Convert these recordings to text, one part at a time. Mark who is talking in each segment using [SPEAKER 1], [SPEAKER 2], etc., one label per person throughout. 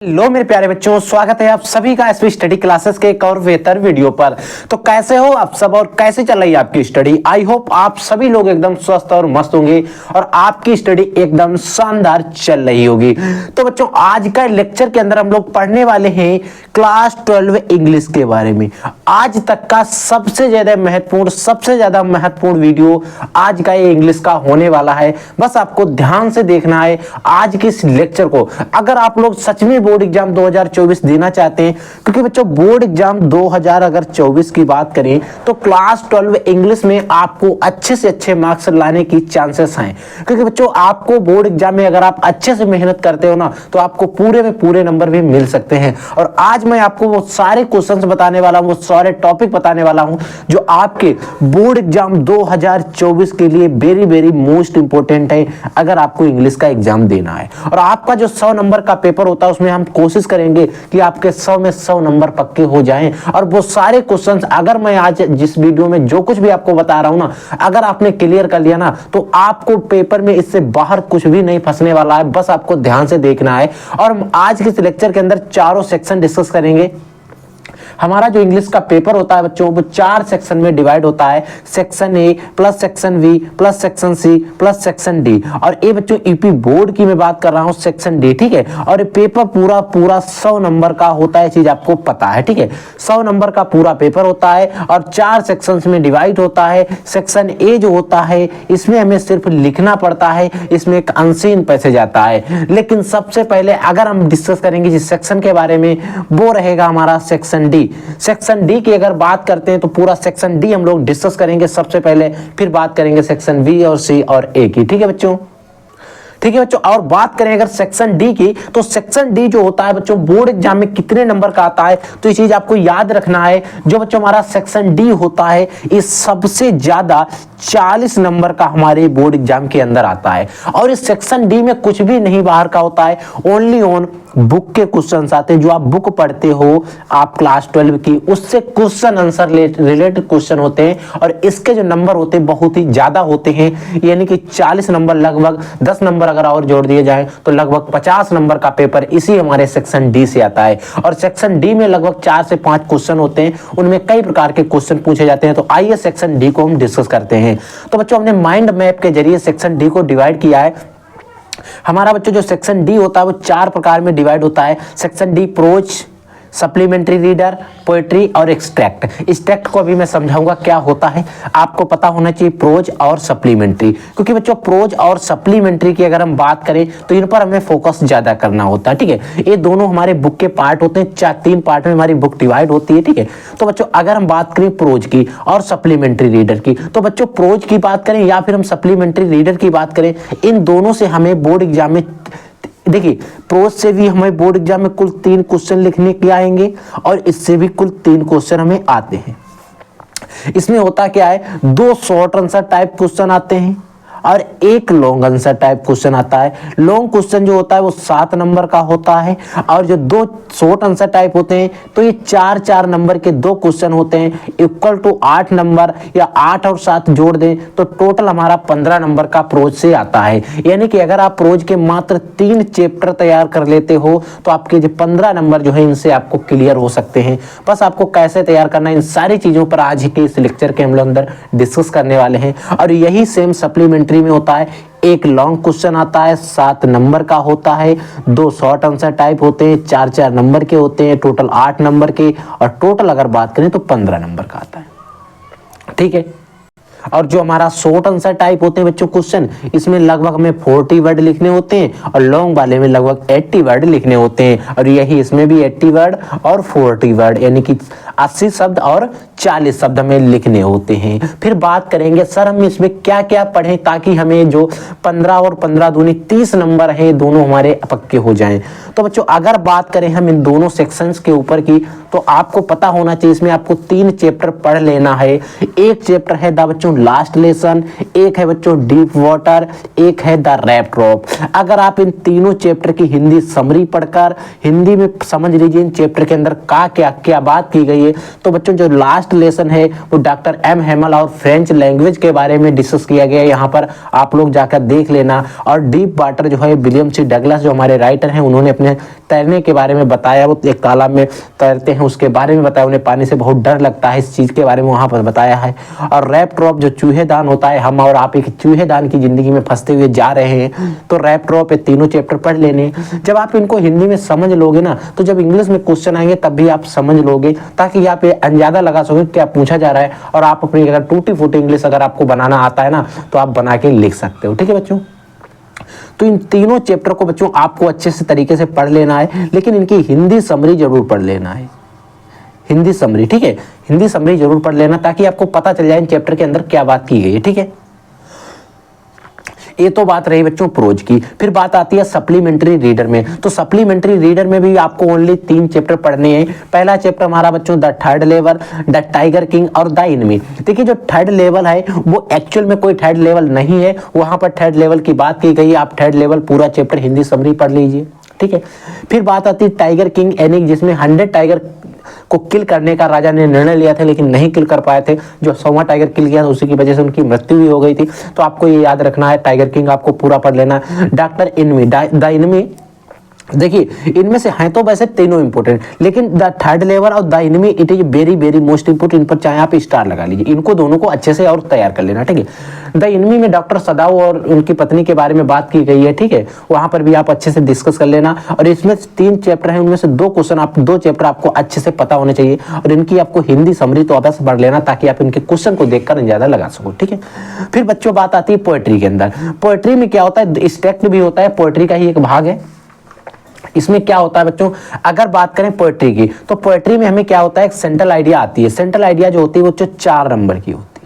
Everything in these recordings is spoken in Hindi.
[SPEAKER 1] लो मेरे प्यारे बच्चों, स्वागत है आप सभी का एसपी स्टडी क्लासेस के एक और बेहतर वीडियो पर। तो कैसे हो आप सब और कैसे चल रही है आपकी स्टडी। आई होप आप सभी लोग एकदम स्वस्थ और मस्त होंगे और आपकी स्टडी एकदम शानदार चल रही होगी। तो बच्चों आज का लेक्चर के अंदर हम लोग पढ़ने वाले हैं क्लास 12 इंग्लिश के बारे में। आज तक का सबसे ज्यादा महत्वपूर्ण वीडियो आज का ये इंग्लिश का होने वाला है। बस आपको ध्यान से देखना है आज के इस लेक्चर को। अगर आप लोग सच में बोर्ड एग्जाम 2024 देना चाहते हैं, क्योंकि बच्चों बोर्ड एग्जाम 2024 की बात करें तो क्लास 12 इंग्लिश में आपको अच्छे से अच्छे मार्क्स लाने की चांसेस हैं। क्योंकि बच्चों आपको बोर्ड एग्जाम में अगर आप अच्छे से मेहनत करते हो ना तो आपको पूरे में पूरे नंबर भी मिल सकते हैं। और आज मैं आपको वो सारे क्वेश्चंस बताने वाला हूं, वो सारे टॉपिक बताने वाला हूं जो आपके बोर्ड एग्जाम 2024 के लिए वेरी वेरी मोस्ट इंपोर्टेंट है अगर आपको इंग्लिश का एग्जाम देना है। और आपका जो 100 नंबर का पेपर होता है उसमें हम कोशिश करेंगे कि आपके 100 में 100 नंबर पक्के हो जाएं। और वो सारे क्वेश्चंस अगर मैं आज जिस वीडियो में जो कुछ भी आपको बता रहा हूं ना, अगर आपने क्लियर कर लिया ना तो आपको पेपर में इससे बाहर कुछ भी नहीं फंसने वाला है। बस आपको ध्यान से देखना है। और आज के इस लेक्चर के अंदर चारों सेक्शन डिस्कस करेंगे। हमारा जो इंग्लिश का पेपर होता है बच्चों वो 4 सेक्शन में डिवाइड होता है। Section A plus section B plus section C plus section D. और ये बच्चों यूपी बोर्ड की मैं बात कर रहा हूं, सेक्शन डी, ठीक है। और ये पेपर पूरा 100 नंबर का होता है, चीज आपको पता है, ठीक है। 100 नंबर का पूरा पेपर होता है और 4 सेक्शंस में डिवाइड होता है। सेक्शन ए जो होता है इसमें हमें सिर्फ लिखना पड़ता है, इसमें एक अनसीन पैसेज आता है। लेकिन सबसे पहले अगर हम डिस्कस करेंगे जिस सेक्शन के बारे में वो रहेगा हमारा सेक्शन डी। सेक्शन डी की अगर बात करते हैं तो पूरा सेक्शन डी हम लोग डिस्कस करेंगे सबसे पहले, फिर बात करेंगे सेक्शन बी और सी और ए की, ठीक है बच्चों। ठीक है बच्चों, और बात करें अगर सेक्शन डी की तो सेक्शन डी जो होता है बच्चों बोर्ड एग्जाम में कितने नंबर का आता है तो ये चीज आपको याद रखना है। जो बच्चों हमारा सेक्शन डी होता है ये सबसे ज्यादा 40 नंबर का हमारे बोर्ड एग्जाम के अंदर आता है। और इस सेक्शन डी में कुछ भी नहीं बाहर का होता है, ओनली ऑन बुक के क्वेश्चंस आते हैं। जो आप बुक पढ़ते हो आप क्लास 12 की, उससे क्वेश्चन आंसर रिलेटेड क्वेश्चन होते हैं। और इसके जो नंबर होते हैं बहुत ही ज्यादा होते हैं, यानी कि 40 नंबर, लगभग 10 नंबर अगर और जोड़ दिए जाए तो लगभग 50 नंबर का पेपर इसी हमारे सेक्शन डी से आता है। और सेक्शन डी में लगभग 4 से 5 क्वेश्चन होते हैं, उनमें कई प्रकार के क्वेश्चन पूछे जाते हैं। तो आइए सेक्शन डी को हम डिस्कस करते हैं। तो बच्चों हमने माइंड मैप के जरिए सेक्शन डी को डिवाइड किया है। हमारा बच्चों जो सेक्शन डी होता है वो 4 प्रकार में डिवाइड होता है। Section D prose, supplementary reader, poetry और एक्सट्रैक्ट। एक्सट्रैक्ट को अभी मैं समझाऊंगा क्या होता है। आपको पता होना चाहिए प्रोज और सप्लीमेंट्री, क्योंकि बच्चों प्रोज और सप्लीमेंट्री की अगर हम बात करें तो इन पर हमें फोकस ज्यादा करना होता है, ठीक है। ये दोनों हमारे बुक के पार्ट होते हैं, 3 पार्ट में हमारी बुक डिवाइड होती है, ठीक है। तो बच्चों अगर हम बात करें प्रोज की और सप्लीमेंट्री रीडर की, तो बच्चों प्रोज की बात करें या फिर हम सप्लीमेंट्री रीडर की बात करें, इन दोनों से हमें बोर्ड एग्जाम में, देखिए प्रोज से भी हमें बोर्ड एग्जाम में कुल 3 क्वेश्चन लिखने के आएंगे और इससे भी कुल 3 क्वेश्चन हमें आते हैं। इसमें होता क्या है, 2 शॉर्ट आंसर टाइप क्वेश्चन आते हैं और 1 लॉन्ग आंसर टाइप क्वेश्चन आता है। लॉन्ग क्वेश्चन जो होता है वो 7 नंबर का होता है और जो 2 शॉर्ट आंसर टाइप होते हैं तो ये 4-4 नंबर के 2 क्वेश्चन होते हैं, इक्वल टू 8 नंबर, या 8 और 7 जोड़ दें तो टोटल हमारा 15 नंबर का प्रोज से आता है। यानी कि अगर आप प्रोज के मात्र 3 चैप्टर तैयार कर लेते हो तो आपके जो 15 नंबर जो है इनसे आपको क्लियर हो सकते हैं। बस आपको कैसे तैयार करना है इन सारी चीजों पर आज के इस लेक्चर के हम लोग अंदर डिस्कस करने वाले हैं। और यही सेम सप्लीमेंट्री में होता है। 1 लॉन्ग क्वेश्चन आता है, 7 नंबर का होता है, 2 शॉर्ट आंसर टाइप होते हैं, 4-4 नंबर के होते हैं, टोटल 8 नंबर के, और टोटल अगर बात करें तो 15 नंबर का आता है, ठीक है। और जो हमारा शॉर्ट आंसर टाइप होते हैं बच्चों क्वेश्चन, इसमें लगभग हमें 40 वर्ड लिखने होते हैं और लॉन्ग वाले में लगभग 80 वर्ड लिखने होते हैं। और यही इसमें भी 80 वर्ड और 40 वर्ड, यानी कि 80 शब्द और 40 शब्द हमें लिखने होते हैं। फिर बात करेंगे सर हम इसमें क्या क्या पढ़ें ताकि हमें जो 15 और 15 दूनी 30 नंबर है दोनों हमारे पक्के हो जाएं। तो बच्चों अगर बात करें हम इन दोनों सेक्शंस के ऊपर की तो आपको पता होना चाहिए इसमें आपको 3 चैप्टर पढ़ लेना है। एक चैप्टर है बच्चों बच्चों लास्ट लेसन, एक है बच्चों डीप वाटर, एक है द रैप ड्रॉप। अगर आप इन तीनों चैप्टर की हिंदी समरी पढ़कर हिंदी में समझ लीजिए इन चैप्टर के अंदर क्या क्या बात की गई है, तो बच्चों जो लास्ट लेसन है वो डॉक्टर एम हेमल और फ्रेंच लैंग्वेज के बारे में डिस्कस किया गया है, यहाँ पर आप लोग जाकर देख लेना। और डीप वाटर जो है विलियम सी डगलस जो हमारे राइटर हैं उन्होंने अपने तैरने के बारे में बताया, वो एक तालाब में तैरते हैं उसके बारे में बताया, उन्हें पानी से बहुत डर लगता है, इस चीज के बारे में वहां पर बताया है। और रैप ड्रॉप जो चूहेदान होता है, हम और आप एक चूहेदान की जिंदगी में फंसते हुए जा रहे हैं, तो रैप ड्रॉप ये तीनों चैप्टर पढ़ लेने। जब आप इनको हिंदी में समझ लोगे ना, तो जब इंग्लिश में क्वेश्चन आएंगे तब भी आप समझ लोगे, ताकि आप ये अंदाजा लगा सको क्या पूछा जा रहा है, और आप अपनी अगर टूटी फूटी इंग्लिश अगर आपको बनाना आता है ना, तो आप बना के लिख सकते हो। ठीक है बच्चों, तो इन तीनों चैप्टर को बच्चों आपको अच्छे से तरीके से पढ़ लेना है, लेकिन इनकी हिंदी समरी जरूर पढ़ लेना है, हिंदी समरी। ठीक है, हिंदी समरी जरूर पढ़ लेना ताकि आपको पता चल जाए इन चैप्टर के अंदर क्या बात की गई है। ठीक है, ये तो बात रही बच्चों प्रोज की। फिर बात आती है सप्लीमेंट्री रीडर में। तो सप्लीमेंट्री रीडर में भी आपको ओनली 3 चैप्टर पढ़ने हैं। पहला चैप्टर हमारा बच्चों the third level, the tiger king और द एनिमी। देखिए जो थर्ड लेवल है वो एक्चुअल में कोई थर्ड लेवल नहीं है, वहां पर थर्ड लेवल की बात की गई है। आप थर्ड लेवल पूरा चैप्टर हिंदी समरी पढ़ लीजिए। ठीक है, फिर बात आती है टाइगर किंग एनिक, जिसमें 100 टाइगर को किल करने का राजा ने निर्णय लिया था, लेकिन नहीं किल कर पाए थे। जो 100वां टाइगर किल किया था उसी की वजह से उनकी मृत्यु भी हो गई थी। तो आपको ये याद रखना है, टाइगर किंग आपको पूरा पढ़ लेना। डॉक्टर एनिमी, द एनिमी, देखिए इनमें से हैं तो वैसे तीनों इंपॉर्टेंट, लेकिन द थर्ड लेवल और the enemy it is very very most important. इन पर चाहे आप स्टार लगा लीजिए, इनको दोनों को अच्छे से और तैयार कर लेना। ठीक है, द एनिमी में डॉक्टर सदाव और उनकी पत्नी के बारे में बात की गई है। ठीक है, वहां पर भी आप अच्छे से डिस्कस कर लेना। और इसमें 3 चैप्टर हैं, उनमें से 2 क्वेश्चन आप 2 चैप्टर आपको अच्छे से पता होने चाहिए, और इनकी आपको हिंदी समरी तो अवश्य पढ़ लेना ताकि आप इनके क्वेश्चन को देखकर अंदाजा लगा सको। ठीक है, फिर बच्चों बात आती है पोएट्री के अंदर। पोएट्री में क्या होता है, स्टेक्ट भी होता है, पोएट्री का ही एक भाग है। इसमें क्या होता है बच्चों, अगर बात करें पोएट्री की, तो पोएट्री में हमें क्या होता है, एक सेंट्रल आइडिया आती है। सेंट्रल आइडिया जो होती है वो 4 नंबर की होती है।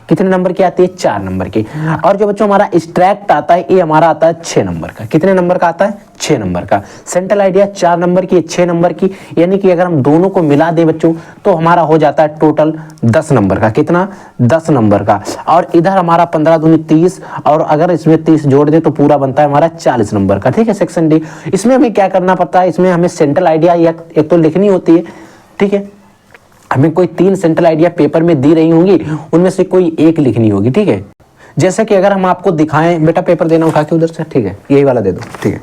[SPEAKER 1] कितने नंबर की आती है, 4 नंबर की। और जो बच्चों हमारा एक्सट्रैक्ट आता है ये हमारा आता है 6 नंबर का। कितने नंबर का आता है, 6 नंबर का। सेंट्रल आइडिया 4 नंबर की, 6 नंबर की, यानी कि अगर हम दोनों को मिला दें बच्चों तो हमारा हो जाता है टोटल 10 नंबर का। कितना, 10 नंबर का। और इधर हमारा 15 दूनी 30, और अगर इसमें 30 जोड़ दे तो पूरा बनता है हमारा 40 नंबर का। ठीक है, सेक्शन डी। इसमें हमें क्या करना पड़ता है, इसमें हमें सेंट्रल आइडिया एक तो लिखनी होती है। ठीक है, हमें कोई 3 सेंट्रल आइडिया पेपर में दी रही होंगी, उनमें से कोई एक लिखनी होगी। ठीक है, जैसे कि अगर हम आपको दिखाएं, बेटा पेपर देना उठा के उधर से, ठीक है यही वाला दे दो। ठीक है,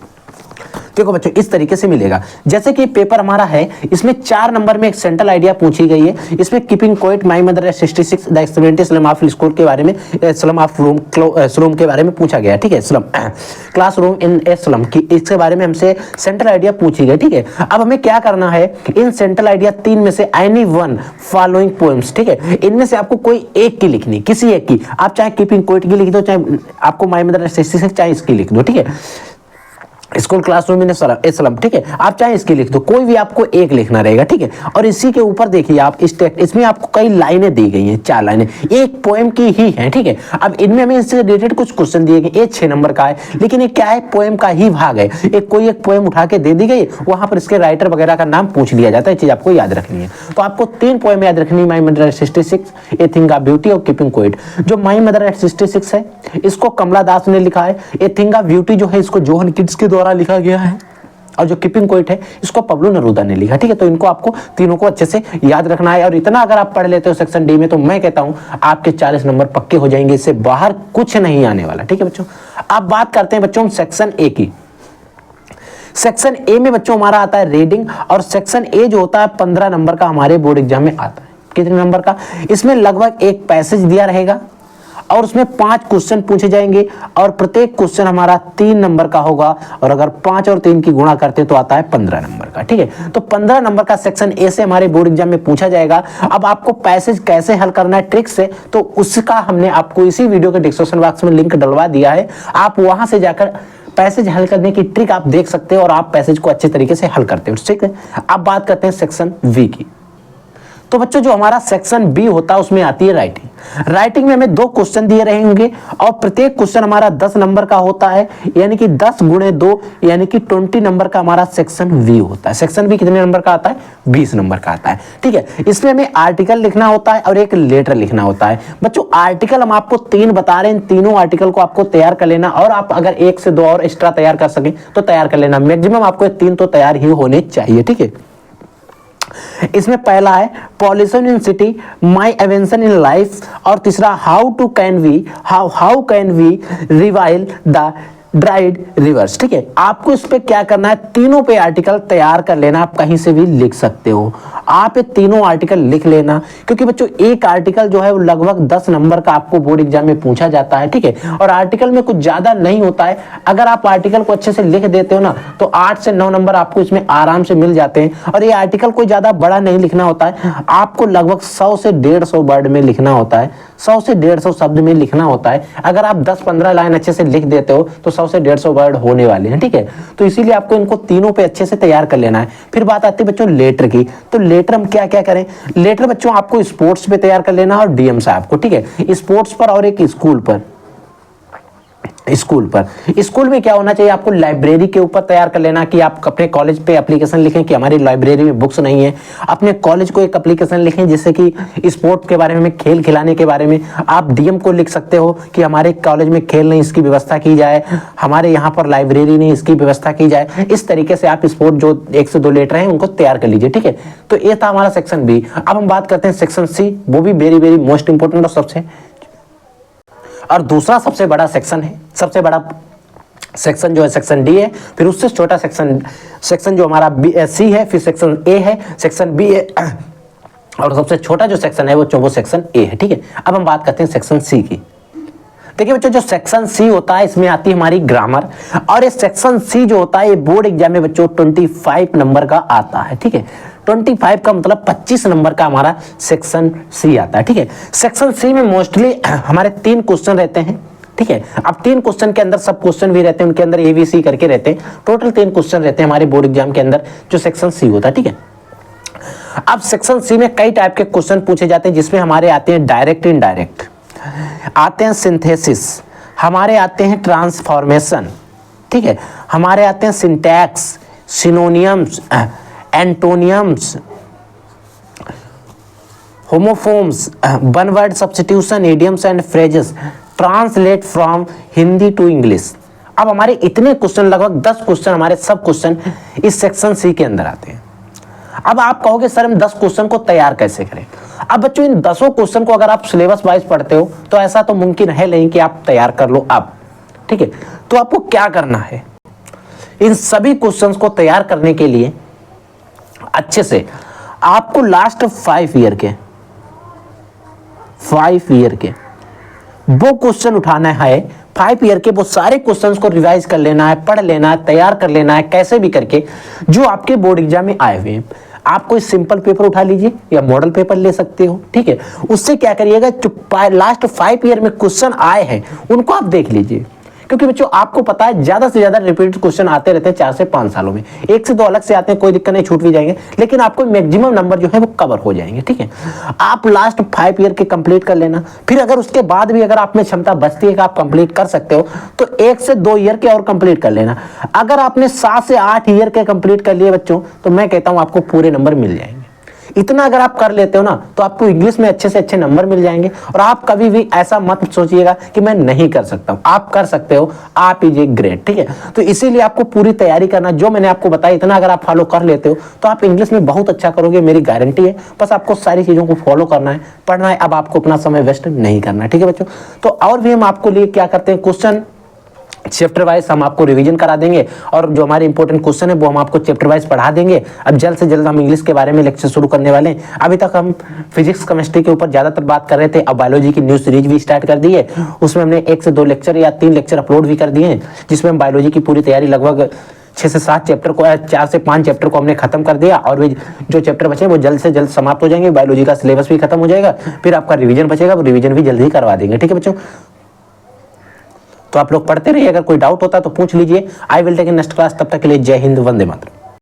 [SPEAKER 1] देखो बच्चों इस तरीके से मिलेगा। जैसे कि पेपर हमारा है, इसमें 4 नंबर में एक सेंट्रल आइडिया पूछी गई है। इसमें keeping quiet, my mother eight 66, the experiment slum of school के बारे में, स्लम ऑफ रूम स्लम के बारे में पूछा गया। ठीक है, स्लम क्लासरूम इन ए स्लम की, इसके बारे में हमसे सेंट्रल आइडिया पूछी गई। ठीक है, अब हमें क्या करना है, इन सेंट्रल आइडिया 3 में से एनी वन फॉलोइंग पोएम्स, ठीक है, इनमें से आपको कोई एक की लिखनी, किसी एक की। आप चाहे कीपिंग क्वाइट की लिख दो, चाहे आपको माई मदर एट 66 चाहे इसकी लिख दो। ठीक है, स्कूल क्लासरूम इन इस्लाम, ठीक है, आप चाहे इसकी लिख दो, कोई भी आपको एक लिखना रहेगा। ठीक है, और इसी के ऊपर देखिए आप इसमें आपको कई लाइनें दी गई हैं, 4 लाइनें एक पोएम की ही हैं। ठीक है, अब इनमें हमें इससे रिलेटेड कुछ क्वेश्चन दिए गए। ये 6 नंबर का है, लेकिन ये क्या है, पोएम का ही भाग है। एक कोई एक पोएम उठा के दे दी गई, वहां पर इसके राइटर वगैरह का नाम पूछ लिया जाता है। चीज आपको याद रखनी है। तो आपको 3 पोएम याद रखनी है, my mother eight 66, a thing of beauty और कीपिंग क्वाइट। जो माई मदर एट 66 है, इसको कमला दास ने लिखा है। ए थिंग ऑफ ब्यूटी जो है, इसको जोहन किड्स के द्वारा लिखा गया है। और जो कीपिंग क्वाइट है, इसको पब्लो नेरूदा ने लिखा। ठीक है, तो इनको आपको तीनों को अच्छे से याद रखना है। और इतना अगर आप पढ़ लेते हो सेक्शन डी में, तो मैं कहता हूं आपके 40 नंबर पक्के हो जाएंगे, इससे बाहर कुछ नहीं आने वाला। ठीक है बच्चों, अब बात करते हैं बच्चों सेक्शन ए की। सेक्शन ए में बच्चों हमारा आता है रीडिंग, और सेक्शन ए जो होता है 15 नंबर का हमारे बोर्ड एग्जाम में आता है। कितने नंबर का, इसमें लगभग एक पैसेज दिया रहेगा और उसमें 5 क्वेश्चन पूछे जाएंगे, और प्रत्येक क्वेश्चन हमारा 3 नंबर का होगा। और अगर 5 और 3 की गुणा करते तो आता है 15 नंबर का। ठीक है, तो 15 नंबर का सेक्शन ए से हमारे बोर्ड एग्जाम में पूछा जाएगा। अब आपको पैसेज कैसे हल करना है ट्रिक से, तो उसका हमने आपको इसी वीडियो के डिस्क्रिप्शन बॉक्स में लिंक डलवा दिया है। आप वहां से जाकर पैसेज हल करने की ट्रिक आप देख सकते हो, और आप पैसेज को अच्छे तरीके से हल करते हो। ठीक है, अब बात करते हैं सेक्शन वी की। तो बच्चों जो हमारा सेक्शन बी होता है उसमें आती है राइटिंग। राइटिंग में हमें 2 क्वेश्चन दिए रहेंगे और प्रत्येक क्वेश्चन हमारा 10 नंबर का होता है, यानी कि 10 गुणे 2 यानी कि 20 नंबर का हमारा सेक्शन बी होता है। सेक्शन बी कितने नंबर का आता है? 20 नंबर का आता है। ठीक है, इसमें हमें आर्टिकल लिखना होता है और एक लेटर लिखना होता है। बच्चों आर्टिकल हम आपको 3 बता रहे हैं, इन तीनों आर्टिकल को आपको तैयार कर लेना, और आप अगर 1 से 2 और एक्स्ट्रा तैयार कर सके तो तैयार कर लेना। मैक्सिमम आपको 3 तो तैयार ही होने चाहिए। ठीक है, इसमें पहला है pollution in city, my invention in life, और तीसरा how can we revive the dried rivers. ठीक है, आपको इस पे क्या करना है, तीनों पे आर्टिकल तैयार कर लेना। आप कहीं से भी लिख सकते हो, आप ये तीनों आर्टिकल लिख लेना, क्योंकि बच्चों एक आर्टिकल जो है वो लगभग 10 नंबर का आपको बोर्ड एग्जाम में पूछा जाता है। ठीक है, और आर्टिकल में कुछ ज्यादा नहीं होता है। अगर आप आर्टिकल को अच्छे से लिख देते हो ना तो 8 से 9 नंबर आपको इसमें आराम से मिल जाते हैं। और ये आर्टिकल कोई ज्यादा बड़ा नहीं लिखना होता है, आपको लगभग 100 से 150 वर्ड में लिखना होता है, 100 से 150 शब्द में लिखना होता है। अगर आप 10-15 लाइन अच्छे से लिख देते हो तो 100 से 150 वर्ड होने वाले हैं। ठीक है, तो इसीलिए आपको इनको तीनों पे अच्छे से तैयार कर लेना है। फिर बात आती है बच्चों लेटर की, तो लेटर हम क्या क्या करें। लेटर बच्चों आपको स्पोर्ट्स पे तैयार कर लेना और डीएम साहब को। ठीक है, स्पोर्ट्स पर और एक स्कूल में क्या होना चाहिए, आपको लाइब्रेरी के ऊपर तैयार कर लेना कि आप अपने कॉलेज पे एप्लीकेशन लिखें कि हमारी लाइब्रेरी में बुक्स नहीं है। अपने कॉलेज को एक एप्लीकेशन लिखें जिससे कि स्पोर्ट्स के बारे में, खेल खिलाने के बारे में। आप डीएम को लिख सकते हो कि हमारे कॉलेज में खेल नहीं, इसकी व्यवस्था की जाए, हमारे यहाँ पर लाइब्रेरी नहीं, इसकी व्यवस्था की जाए। इस तरीके से आप स्पोर्ट जो 1 से 2 लेटर हैं उनको तैयार कर लीजिए। ठीक है, तो ये था हमारा सेक्शन बी। अब हम बात करते हैं सेक्शन सी, वो भी वेरी वेरी मोस्ट इंपोर्टेंट और दूसरा सबसे बड़ा सेक्शन है। सबसे बड़ा सेक्शन जो है सेक्शन डी है, फिर उससे छोटा सेक्शन जो हमारा सी है, फिर सेक्शन ए है, सेक्शन बी है, और सबसे छोटा जो सेक्शन है वो सेक्शन ए है। ठीक है, अब हम बात करते हैं सेक्शन सी की। देखिए बच्चों जो सेक्शन सी होता है इसमें आती है हमारी ग्रामर, और ये सेक्शन सी जो होता है ये बोर्ड एग्जाम में बच्चों 25 नंबर का आता है। ठीक है, 25 का मतलब 25 नंबर का हमारा सेक्शन सी आता है। ठीक है, सेक्शन सी में मोस्टली हमारे 3 क्वेश्चन रहते हैं। ठीक है, अब 3 क्वेश्चन के अंदर सब क्वेश्चन भी रहते हैं, उनके अंदर ABC करके रहते हैं। टोटल 3 क्वेश्चन रहते हैं हमारे बोर्ड एग्जाम के अंदर जो सेक्शन सी होता है। ठीक है, अब सेक्शन सी में कई टाइप के क्वेश्चन पूछे जाते हैं, जिसमें हमारे आते हैं डायरेक्ट, इनडायरेक्ट, आते हैं सिंथेसिस, हमारे आते हैं ट्रांसफॉर्मेशन। ठीक है, हमारे आते हैं syntax, synonyms, antonyms, homophones, one word substitution, idioms and phrases, translate from Hindi to English. अब हमारे इतने क्वेश्चन, लगभग 10 क्वेश्चन हमारे सब क्वेश्चन इस सेक्शन सी के अंदर आते हैं। अब आप कहोगे सर हम 10 क्वेश्चन को तैयार कैसे करें। अब बच्चों इन 10 क्वेश्चन को अगर आप सिलेबस वाइज पढ़ते हो तो ऐसा तो मुमकिन है नहीं कि आप तैयार कर लो अब। ठीक है, तो आपको क्या करना है, इन सभी क्वेश्चंस को तैयार करने के लिए अच्छे से आपको लास्ट 5 ईयर के वो क्वेश्चन उठाना है। 5 ईयर के वो सारे क्वेश्चंस को रिवाइज कर लेना है, पढ़ लेना है, तैयार कर लेना है, कैसे भी करके जो आपके बोर्ड एग्जाम में आए हुए हैं। आप कोई सिंपल पेपर उठा लीजिए या मॉडल पेपर ले सकते हो। ठीक है, उससे क्या करिएगा, जो लास्ट 5 ईयर में क्वेश्चन आए हैं उनको आप देख लीजिए, क्योंकि बच्चों आपको पता है ज्यादा से ज्यादा रिपीटेड क्वेश्चन आते रहते हैं 4 से 5 सालों में। 1 से 2 अलग से आते हैं, कोई दिक्कत नहीं, छूट भी जाएंगे, लेकिन आपको मैक्सिमम नंबर जो है वो कवर हो जाएंगे। ठीक है, आप लास्ट 5 ईयर के कंप्लीट कर लेना। फिर अगर उसके बाद भी अगर आप में क्षमता बचती है कि आप कंप्लीट कर सकते हो तो 1 से 2 ईयर के और कंप्लीट कर लेना। अगर आपने 7 से 8 ईयर के कंप्लीट कर लिए बच्चों तो मैं कहता हूं आपको पूरे नंबर मिल जाएंगे। इतना अगर आप कर लेते हो ना तो आपको इंग्लिश में अच्छे से अच्छे नंबर मिल जाएंगे। और आप कभी भी ऐसा मत सोचिएगा कि मैं नहीं कर सकता हूं, आप कर सकते हो, आप इज ए ग्रेट। ठीक है, तो इसीलिए आपको पूरी तैयारी करना, जो मैंने आपको बताया इतना अगर आप फॉलो कर लेते हो तो आप इंग्लिश में बहुत अच्छा करोगे, मेरी गारंटी है। बस आपको सारी चीजों को फॉलो करना है, पढ़ना है। अब आपको अपना समय वेस्ट नहीं करना है। ठीक है बच्चों, तो और भी हम आपको लिए क्या करते हैं, क्वेश्चन चैप्टर वाइज हम आपको रिवीजन करा देंगे, और जो हमारे इंपॉर्टेंट क्वेश्चन है वो हम आपको चैप्टर वाइज पढ़ा देंगे। अब जल्द से जल्द हम इंग्लिश के बारे में लेक्चर शुरू करने वाले हैं। अभी तक हम फिजिक्स केमिस्ट्री के ऊपर ज्यादातर बात कर रहे थे, अब बायोलॉजी की न्यू सीरीज भी स्टार्ट कर दी है। उसमें हमने 1 से 2 लेक्चर या 3 लेक्चर अपलोड भी कर दिए हैं, जिसमें हम बायोलॉजी की पूरी तैयारी लगभग 6 से 7 चैप्टर को, 4 से 5 चैप्टर को हमने खत्म कर दिया, और भी जो चैप्टर बचे वो जल्द से जल्द समाप्त हो जाएंगे। बायोलॉजी का सिलेबस भी खत्म हो जाएगा, फिर आपका रिवीजन बचेगा, वो रिवीजन भी जल्द ही करवा देंगे। ठीक है बच्चों, तो आप लोग पढ़ते रहिए, अगर कोई डाउट होता है तो पूछ लीजिए। I will take in next class, तब तक के लिए जय हिंद, वंदे मातरम।